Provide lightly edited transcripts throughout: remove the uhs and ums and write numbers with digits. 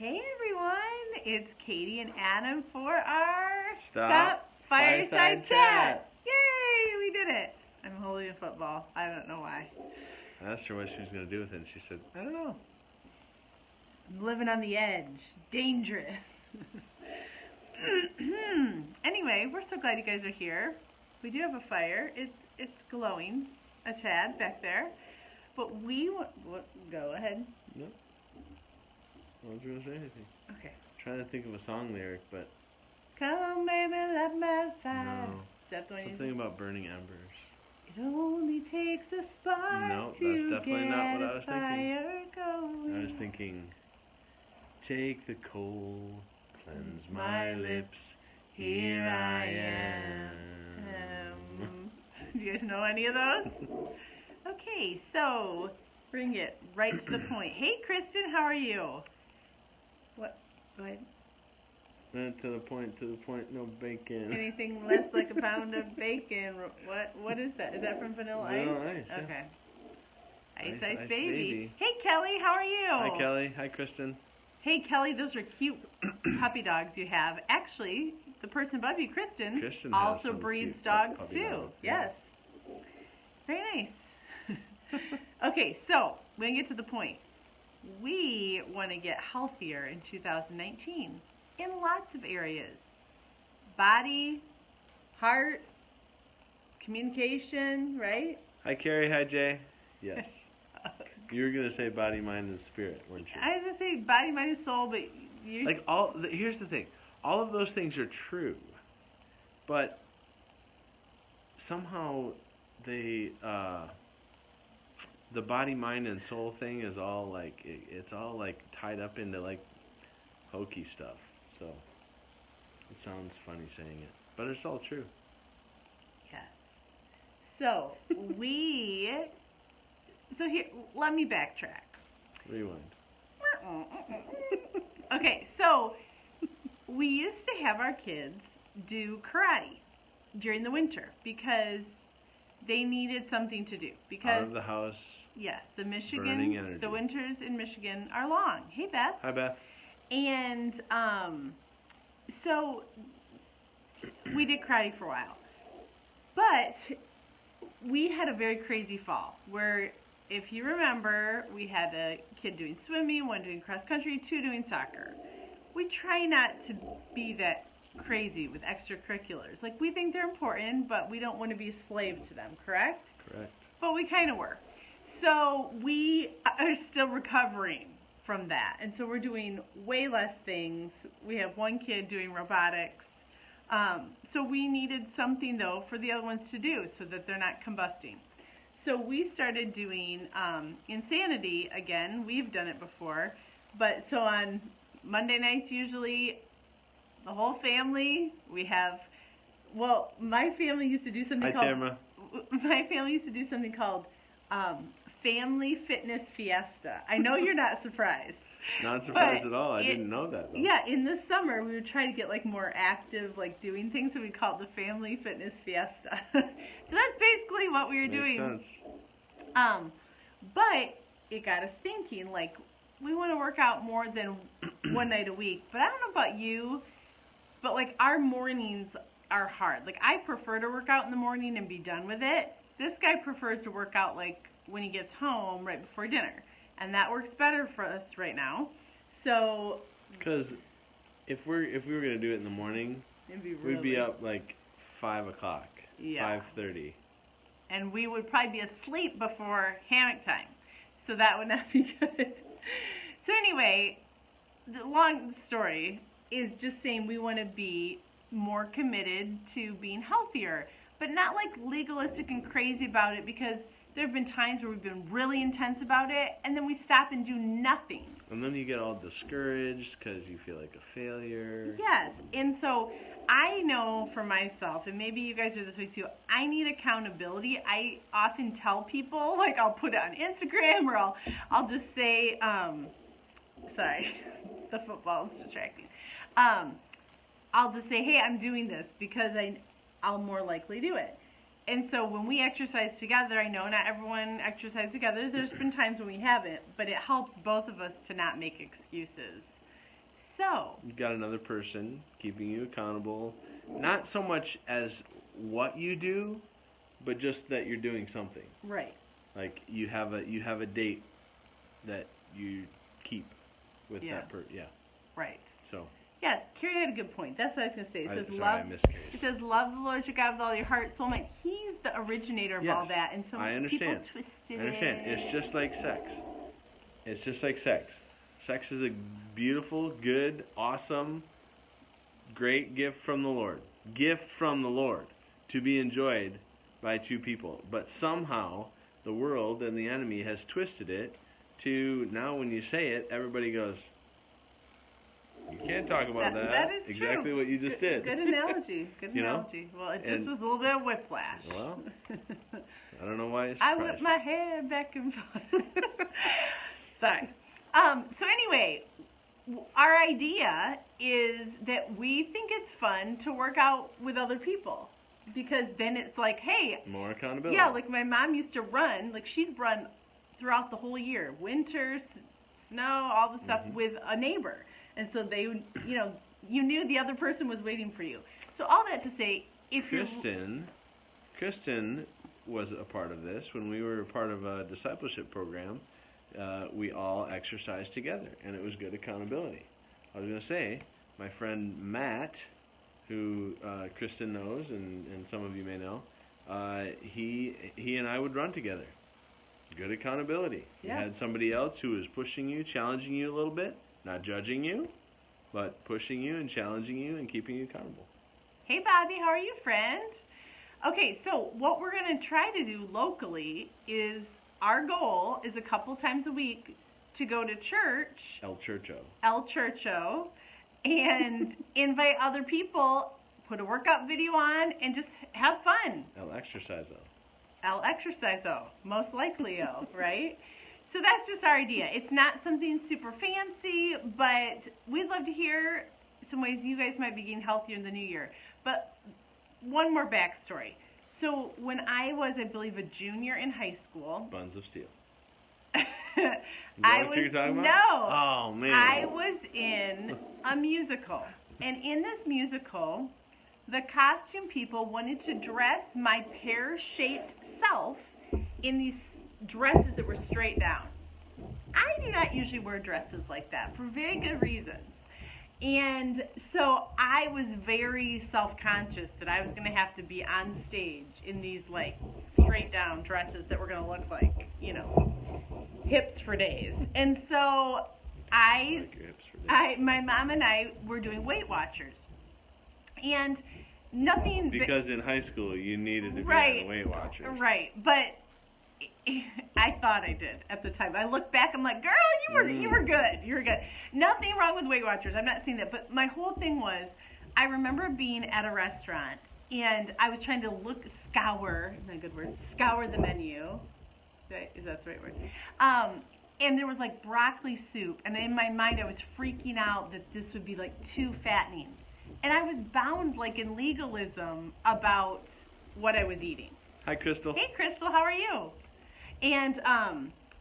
Hey everyone, it's Katie and Adam for our Stop Fireside Fireside Chat. Yay, we did it. I'm holding a football. I don't know why. I asked her what she was going to do with it, and she said, I don't know. I'm living on the edge. Dangerous. Anyway, we're so glad you guys are here. We do have a fire. It's glowing a tad back there. But we want... Go ahead. No. I wasn't going to say anything. Okay. I'm trying to think of a song lyric, but... Come, baby, light my fire. No. Is that the one Something about burning embers. It only takes a spark No, to that's definitely get not what I was a fire going. I was thinking, take the coal, cleanse my lips, here I am. Do you guys know any of those? Okay, so bring it right to the point. Hey, Kristen, how are you? What? Go ahead. To the point, no bacon. Anything less like a pound of bacon. What is that? Is that from Vanilla Ice? Vanilla Ice, yeah. Okay. Ice, Ice baby. Hey, Kelly, how are you? Hi, Kelly. Hi, Kristen. Hey, Kelly, those are cute puppy dogs you have. Actually, the person above you, Kristen also breeds dogs too. Dogs, yes. Very nice. Okay, so we're going to get to the point. We want to get healthier in 2019 in lots of areas. Body, heart, communication, right? Hi, Carrie. Hi, Jay. Yes. You were going to say body, mind, and spirit, weren't you? I was going to say body, mind, and soul, but you... Like, here's the thing. All of those things are true, but somehow they, the body, mind, and soul thing is all like, it's all like tied up into like hokey stuff. So it sounds funny saying it, but it's all true. Yes. So so here, let me backtrack. Rewind. Okay, so we used to have our kids do karate during the winter because they needed something to do. Because out of the house. Yes, the winters in Michigan are long. Hey, Beth. Hi, Beth. And so we did karate for a while. But we had a very crazy fall where, if you remember, we had a kid doing swimming, one doing cross country, two doing soccer. We try not to be that crazy with extracurriculars. Like, we think they're important, but we don't want to be a slave to them, correct? Correct. But we kind of were. So we are still recovering from that. And so we're doing way less things. We have one kid doing robotics. So we needed something, though, for the other ones to do so that they're not combusting. So we started doing Insanity again. We've done it before. But so on Monday nights, usually, the whole family, we have, well, my family used to do something called... Tamara. My family used to do something called Family Fitness Fiesta. I know you're not surprised. Not surprised at all. I didn't know that, though. Yeah, in the summer, we would try to get, like, more active, like, doing things, so we call it the Family Fitness Fiesta. So that's basically what we were doing. Makes sense. But it got us thinking, like, we want to work out more than one night a week. But I don't know about you, but, like, our mornings are hard. Like, I prefer to work out in the morning and be done with it. This guy prefers to work out, like, when he gets home right before dinner. And that works better for us right now. So... Because if we were going to do it in the morning, we'd be up, like, 5 o'clock, yeah. 5:30. And we would probably be asleep before hammock time. So that would not be good. So anyway, the long story is just saying we want to be more committed to being healthier, but not like legalistic and crazy about it, because there have been times where we've been really intense about it and then we stop and do nothing. And then you get all discouraged because you feel like a failure. Yes, and so I know for myself, and maybe you guys are this way too, I need accountability. I often tell people, like, I'll put it on Instagram, or I'll just say, sorry, the football is distracting. I'll just say, hey, I'm doing this because I'll more likely do it. And so when we exercise together, I know not everyone exercises together. There's been times when we haven't, but it helps both of us to not make excuses. So You've got another person keeping you accountable, not so much as what you do, but just that you're doing something. right, Like you have a date that you keep with Yeah. that person. Yeah. right. So Yes, Carrie had a good point. That's what I was going to say. It says I love. missed Carrie's. It says love the Lord your God with all your heart, soul, mind. He's the originator of all Yes, that, and so I many people understand. twisted I understand. it. It's just like sex. It's just like sex. Sex is a beautiful, good, awesome, great gift from the Lord. Gift from the Lord to be enjoyed by two people. But somehow the world and the enemy has twisted it to now when you say it, everybody goes, you can't talk about that. That is exactly true. what you just did. Good analogy. Good You know? analogy. Well, it just And- was a little bit of whiplash. Well, I don't know why you're I surprised. whip my hair back and forth. Sorry. So anyway, our idea is that we think it's fun to work out with other people because then it's like, hey, More accountability. yeah, like my mom used to run, like she'd run throughout the whole year, winter, snow, all the stuff with a neighbor. And so they would, you knew the other person was waiting for you. So all that to say, if Kristen was a part of this. When we were a part of a discipleship program, we all exercised together, and it was good accountability. I was going to say, my friend Matt, who Kristen knows, and some of you may know, he and I would run together. Good accountability. Yeah. You had somebody else who was pushing you, challenging you a little bit, not judging you, but pushing you and challenging you and keeping you accountable. Hey, Bobby, how are you, friend? Okay, so what we're going to try to do locally is our goal is a couple times a week to go to church, El Churcho. and invite other people, put a workout video on, and just have fun. El Exerciso. El exerciso, most likely, right? So that's just our idea. It's not something super fancy, but we'd love to hear some ways you guys might be getting healthier in the new year. But one more backstory. So when I was, I believe, a junior in high school, Buns of Steel. I what you're talking about? no, Oh man. I was in a musical, and in this musical, the costume people wanted to dress my pear-shaped self in these dresses that were straight down. I do not usually wear dresses like that for very good reasons. And so I was very self-conscious that I was going to have to be on stage in these like straight down dresses that were going to look like, hips for days. And so Like your hips for days. my mom and I were doing Weight Watchers. And nothing... Because in high school you needed to be Right. on Weight Watchers. Right, but I thought I did at the time. I look back, I'm like, girl, you were good. You were good. Nothing wrong with Weight Watchers. I'm not saying that. But my whole thing was, I remember being at a restaurant, and I was trying to scour, not a good word, scour the menu. Is that the right word? And there was like broccoli soup, and in my mind I was freaking out that this would be like too fattening. And I was bound like in legalism about what I was eating. Hi, Crystal. Hey, Crystal, how are you? And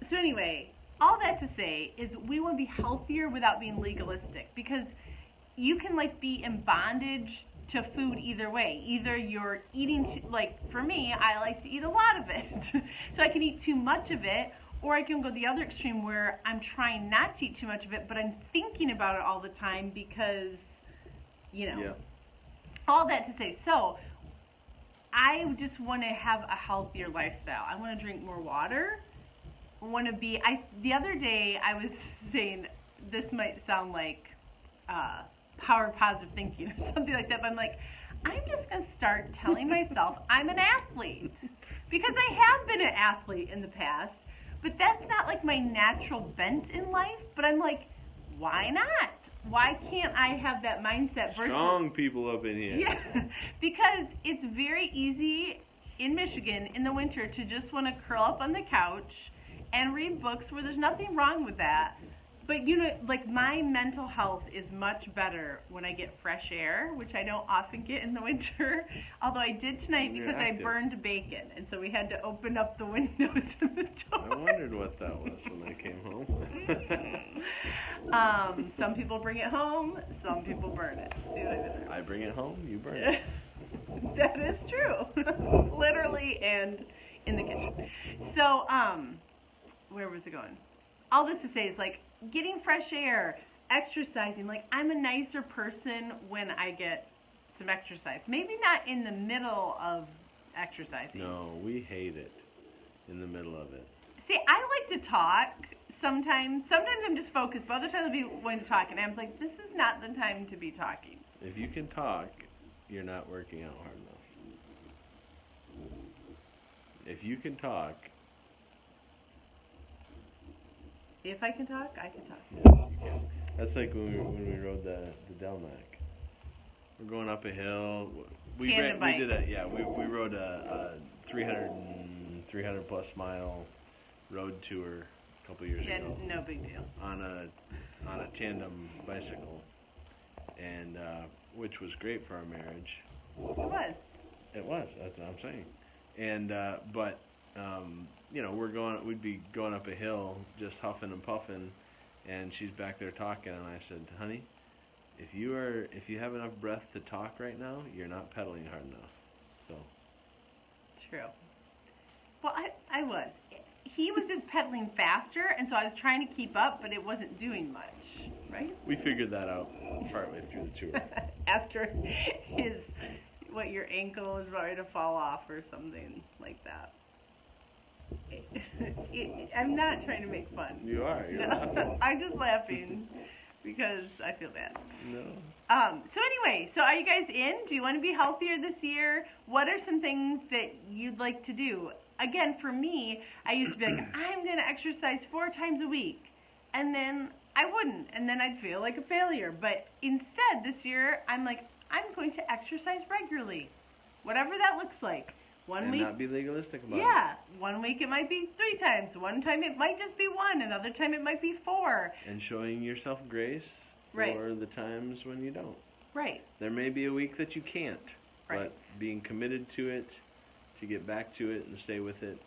so anyway, all that to say is we want to be healthier without being legalistic, because you can like be in bondage to food either way. Either you're eating, like for me, I like to eat a lot of it. So I can eat too much of it, or I can go the other extreme where I'm trying not to eat too much of it, but I'm thinking about it all the time because, Yeah. all that to say. So I just want to have a healthier lifestyle. I want to drink more water. I want to be, the other day I was saying, this might sound like power positive thinking or something like that, but I'm like, I'm just going to start telling myself I'm an athlete. Because I have been an athlete in the past, but that's not like my natural bent in life. But I'm like, why not? Why can't I have that mindset versus... Strong people up in here. Yeah, because it's very easy in Michigan in the winter to just want to curl up on the couch and read books, where there's nothing wrong with that. But you know, like my mental health is much better when I get fresh air, which I don't often get in the winter. Although I did tonight because I burned bacon, and so we had to open up the windows and the door. I wondered what that was when I came home. Some people bring it home, some people burn it. See what I did there? I bring it home, you burn it. That is true. Literally and in the kitchen. So, where was it going? All this to say is like getting fresh air, exercising. Like I'm a nicer person when I get some exercise. Maybe not in the middle of exercising. No, we hate it in the middle of it. See, I like to talk sometimes. Sometimes I'm just focused, but other times I'll be wanting to talk, and I'm like, this is not the time to be talking. If you can talk, you're not working out hard enough. If you can talk. If I can talk, I can talk. Yeah, you can. That's like when we rode the Delmac. We're going up a hill. We rode a 300 plus mile road tour a couple years ago. No big deal. On a tandem bicycle, and which was great for our marriage. It was. That's what I'm saying. And you know, we'd be going up a hill just huffing and puffing, and she's back there talking, and I said, honey, if you have enough breath to talk right now, you're not pedaling hard enough. So. True. Well, I was. He was just pedaling faster, and so I was trying to keep up, but it wasn't doing much, right? We figured that out partway through the tour. After your ankle is ready to fall off or something like that. I'm not trying to make fun. You are. You're laughing. I'm just laughing because I feel bad. No. So anyway, so are you guys in? Do you want to be healthier this year? What are some things that you'd like to do? Again, for me, I used to be like, I'm going to exercise 4 times a week. And then I wouldn't. And then I'd feel like a failure. But instead, this year, I'm like, I'm going to exercise regularly. Whatever that looks like. One week, not be legalistic about it. Yeah. 1 week it might be 3 times. One time it might just be 1. Another time it might be 4. And showing yourself grace for the times when you don't. Right. There may be a week that you can't. Right. But being committed to it, to get back to it and stay with it.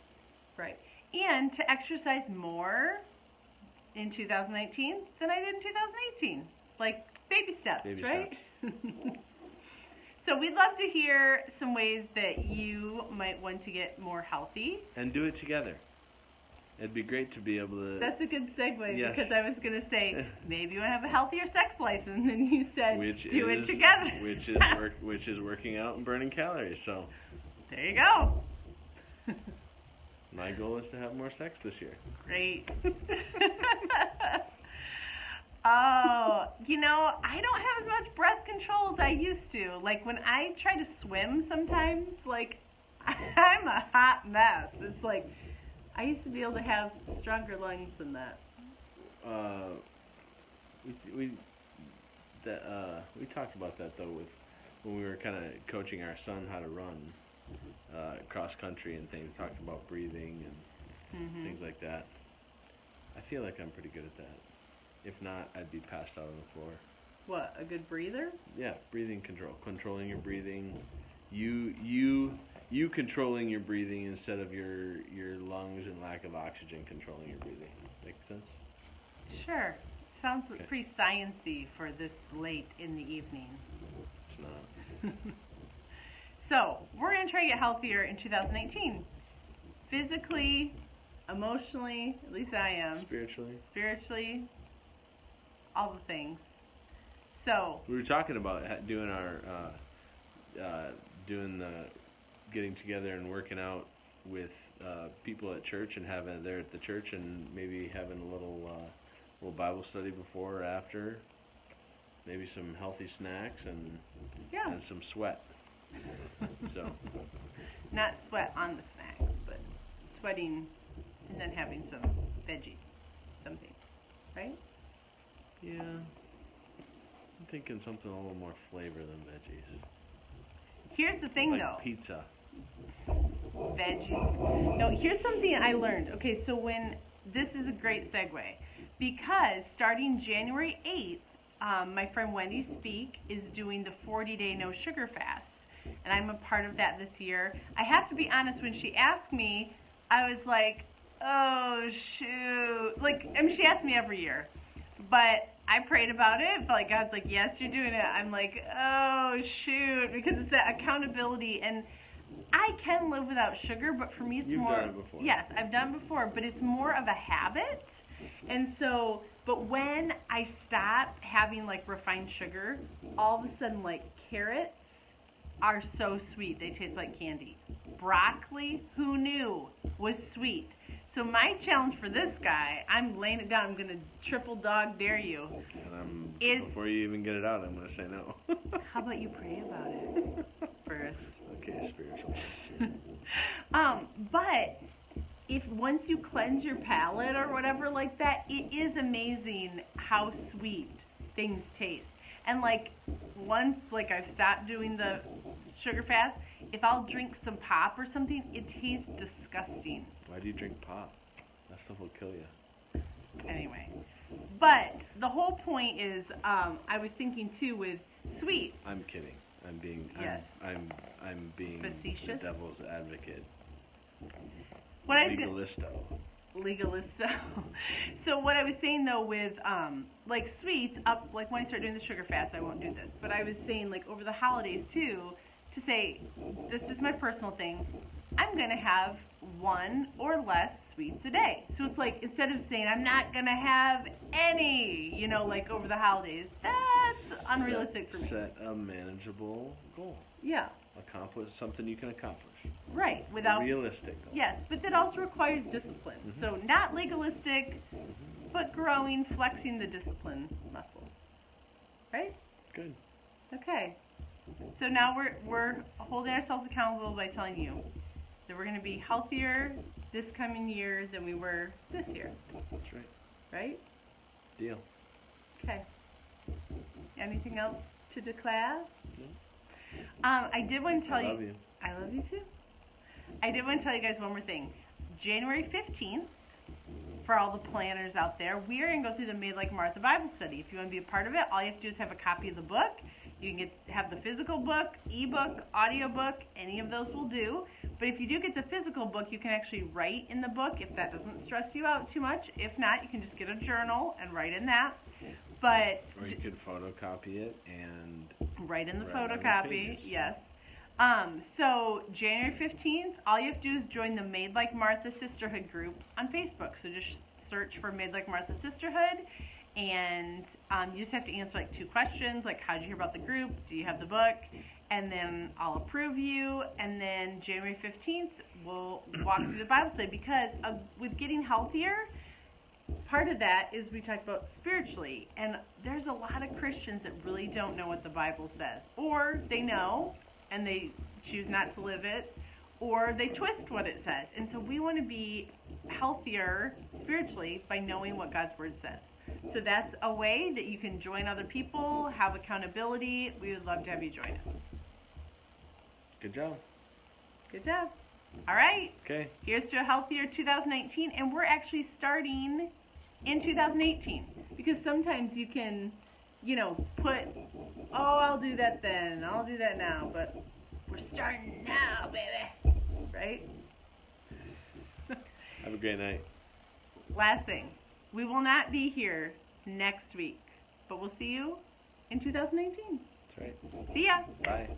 Right. And to exercise more in 2019 than I did in 2018. Like baby steps, right? So we'd love to hear some ways that you might want to get more healthy. And do it together. It'd be great to be able to... That's a good segue, yes. Because I was going to say, maybe you want to have a healthier sex life, and then you said, do it together. Which is working out and burning calories, so... There you go. My goal is to have more sex this year. Great. Oh, you know, I don't have as much breath control as I used to. Like, when I try to swim sometimes, like, I'm a hot mess. It's like, I used to be able to have stronger lungs than that. We talked about that, though, when we were kind of coaching our son how to run cross country and things, talking about breathing and things like that. I feel like I'm pretty good at that. If not, I'd be passed out on the floor. What, a good breather? Yeah, breathing control. Controlling your breathing. You controlling your breathing instead of your lungs and lack of oxygen controlling your breathing. Make sense? Sure. Sounds pretty science-y for this late in the evening. It's not. So, we're going to try to get healthier in 2019. Physically, emotionally, at least I am. Spiritually, all the things. So we were talking about doing getting together and working out with people at church and having it there at the church and maybe having a little Bible study before or after. Maybe some healthy snacks and some sweat. So not sweat on the snack, but sweating and then having some veggies, something, right? Yeah, I'm thinking something a little more flavor than veggies. Here's the thing, like though. Pizza. Veggies. No, here's something I learned. Okay, so this is a great segue, because starting January 8th, my friend Wendy Speak is doing the 40-day no sugar fast. And I'm a part of that this year. I have to be honest, when she asked me, I was like, oh, shoot. Like, I mean, she asks me every year. But I prayed about it. Felt like God's like, yes, you're doing it. I'm like, oh, shoot. Because it's that accountability. And I can live without sugar, but for me it's more... You've done it before. Yes, I've done it before, but it's more of a habit. And so, but when I stop having, like, refined sugar, all of a sudden, like, carrots are so sweet. They taste like candy. Broccoli, who knew, was sweet. So my challenge for this guy, I'm laying it down, I'm going to triple dog dare you. And before you even get it out, I'm going to say no. How about you pray about it first? Okay, spiritual. But if once you cleanse your palate or whatever like that, it is amazing how sweet things taste. And like once like I've stopped doing the sugar fast, if I'll drink some pop or something, it tastes disgusting. Why do you drink pop? That stuff will kill you. Anyway, but the whole point is, I was thinking too with sweets. I'm kidding. I'm being. Yes. I'm being facetious. The devil's advocate. What I was Legalisto. So what I was saying though with like sweets up, like when I start doing the sugar fast, I won't do this. But I was saying like over the holidays too, to say this is my personal thing. I'm gonna have one or less sweets a day. So it's like instead of saying I'm not gonna have any, you know, like over the holidays, that's unrealistic for me. Set a manageable goal. Yeah. Accomplish something you can accomplish. Right. Without realistic goal. Yes, but that also requires discipline. Mm-hmm. So not legalistic, but growing, flexing the discipline muscle. Right? Good. Okay. So now we're holding ourselves accountable by telling you that we're going to be healthier this coming year than we were this year. That's right. Right? Deal. Okay. Anything else to declare? No. I did want to tell I love you. I love you too. I did want to tell you guys one more thing. January 15th, for all the planners out there, we are going to go through the Made Like Martha Bible study. If you want to be a part of it, all you have to do is have a copy of the book. You can have the physical book, ebook, audiobook, any of those will do. But if you do get the physical book, you can actually write in the book if that doesn't stress you out too much. If not, you can just get a journal and write in that. But or you could photocopy it and write in the write on the photocopy, pages. yes. So January 15th, all you have to do is join the Made Like Martha Sisterhood group on Facebook. So just search for Made Like Martha Sisterhood, and you just have to answer like 2 questions, like how did you hear about the group, do you have the book, and then I'll approve you, and then January 15th, we'll walk through the Bible study, because with getting healthier, part of that is we talk about spiritually, and there's a lot of Christians that really don't know what the Bible says, or they know and they choose not to live it, or they twist what it says. And so we want to be healthier spiritually by knowing what God's Word says. So that's a way that you can join other people, have accountability. We would love to have you join us. Good job. Good job. All right. Okay. Here's to a healthier 2019, and we're actually starting in 2018, because sometimes you can, you know, put, oh, I'll do that then, I'll do that now, but we're starting now, baby, right? Have a great night. Last thing, we will not be here next week, but we'll see you in 2019. That's right. See ya. Bye.